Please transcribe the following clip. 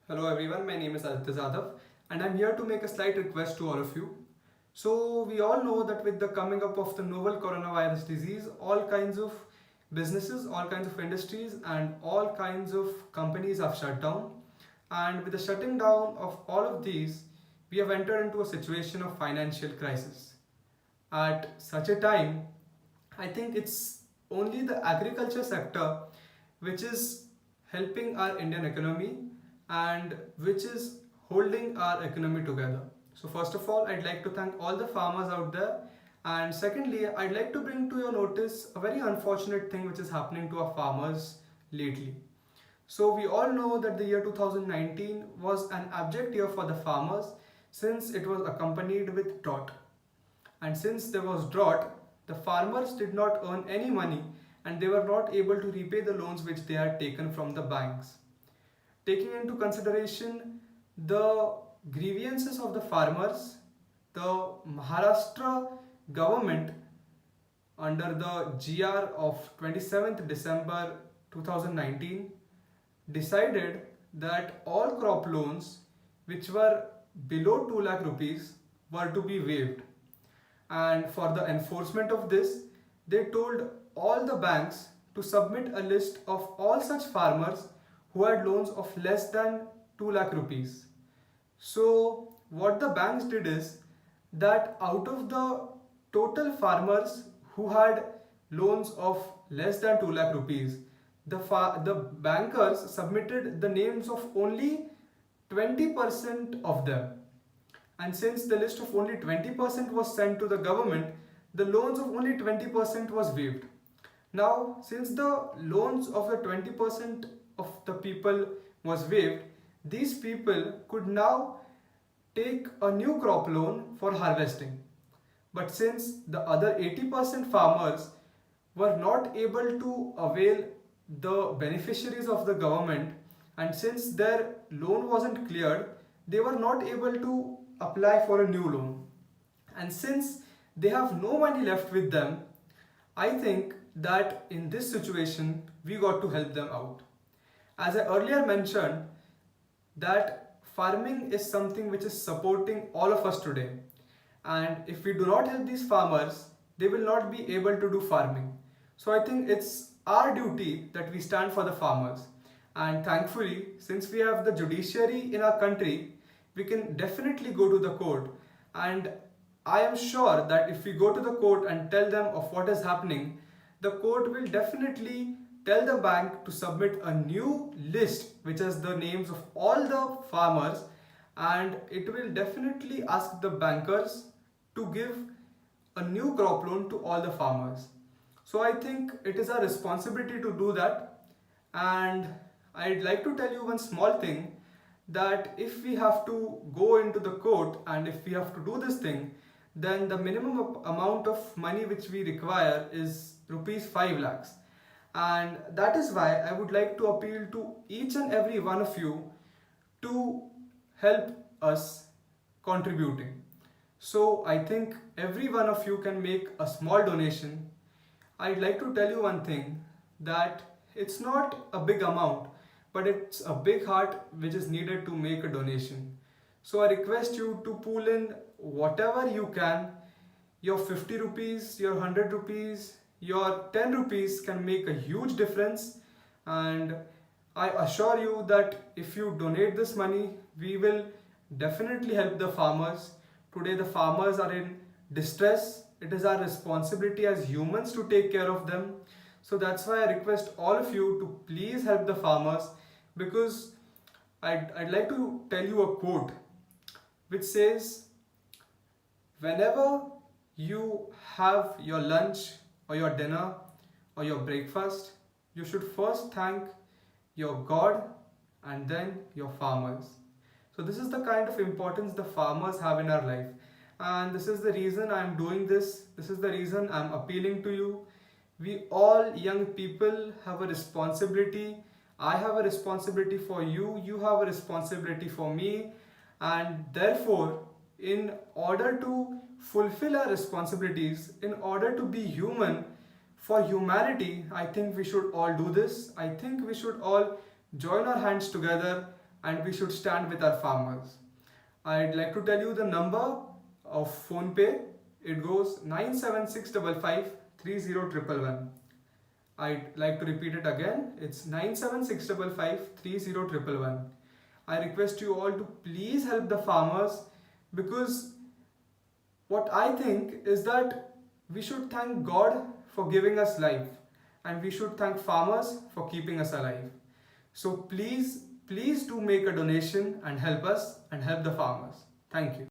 Hello everyone, my name is Aditya Zadav and I'm here to make a slight request to all of you. So we all know that with the coming up of the novel coronavirus disease, all kinds of businesses, all kinds of industries and all kinds of companies have shut down. And with the shutting down of all of these, we have entered into a situation of financial crisis. At such a time, I think it's only the agriculture sector which is helping our Indian economy and which is holding our economy together. So, first of all, I'd like to thank all the farmers out there. And secondly, I'd like to bring to your notice a very unfortunate thing which is happening to our farmers lately. So, we all know that the year 2019 was an abject year for the farmers since it was accompanied with drought. And since there was drought, the farmers did not earn any money and they were not able to repay the loans which they had taken from the banks. Taking into consideration the grievances of the farmers, the Maharashtra government under the GR of 27th December 2019 decided that all crop loans which were below 2 lakh rupees were to be waived. And for the enforcement of this, they told all the banks to submit a list of all such farmers who had loans of less than 2 lakh rupees. So, what the banks did is that out of the total farmers who had loans of less than 2 lakh rupees, the bankers submitted the names of only 20% of them. And since the list of only 20% was sent to the government, the loans of only 20% was waived. Now, since the loans of the 20% of the people was waived, these people could now take a new crop loan for harvesting. But since the other 80% farmers were not able to avail the beneficiaries of the government, and since their loan wasn't cleared, they were not able to apply for a new loan. And since they have no money left with them, I think that in this situation we got to help them out. As I earlier mentioned, that farming is something which is supporting all of us today. And if we do not help these farmers, they will not be able to do farming. So I think it's our duty that we stand for the farmers. And thankfully, since we have the judiciary in our country, we can definitely go to the court. And I am sure that if we go to the court and tell them of what is happening, the court will definitely tell the bank to submit a new list which has the names of all the farmers, and it will definitely ask the bankers to give a new crop loan to all the farmers. So I think it is our responsibility to do that. And I'd like to tell you one small thing, that if we have to go into the court and if we have to do this thing, then the minimum amount of money which we require is rupees 5 lakhs. And that is why I would like to appeal to each and every one of you to help us contributing. So I think every one of you can make a small donation. I'd like to tell you one thing, that it's not a big amount, but it's a big heart which is needed to make a donation. So I request you to pull in whatever you can. Your 50 rupees, your 100 rupees, your 10 rupees can make a huge difference. And I assure you that if you donate this money, we will definitely help the farmers. Today, the farmers are in distress. It is our responsibility as humans to take care of them. So that's why I request all of you to please help the farmers, because I'd like to tell you a quote which says, whenever you have your lunch or your dinner or your breakfast, you should first thank your God and then your farmers. So, this is the kind of importance the farmers have in our life. And this is the reason I'm doing this. This is the reason I'm appealing to you. We all young people have a responsibility. I have a responsibility for you. You have a responsibility for me. And therefore, in order to fulfill our responsibilities, in order to be human, for humanity, I think we should all do this. I think we should all join our hands together and we should stand with our farmers. I'd like to tell you the number of PhonePe. It goes 97655 I'd like to repeat it again. It's 97655 I request you all to please help the farmers, because what I think is that we should thank God for giving us life, and we should thank farmers for keeping us alive. So please do make a donation and help us and help the farmers. Thank you.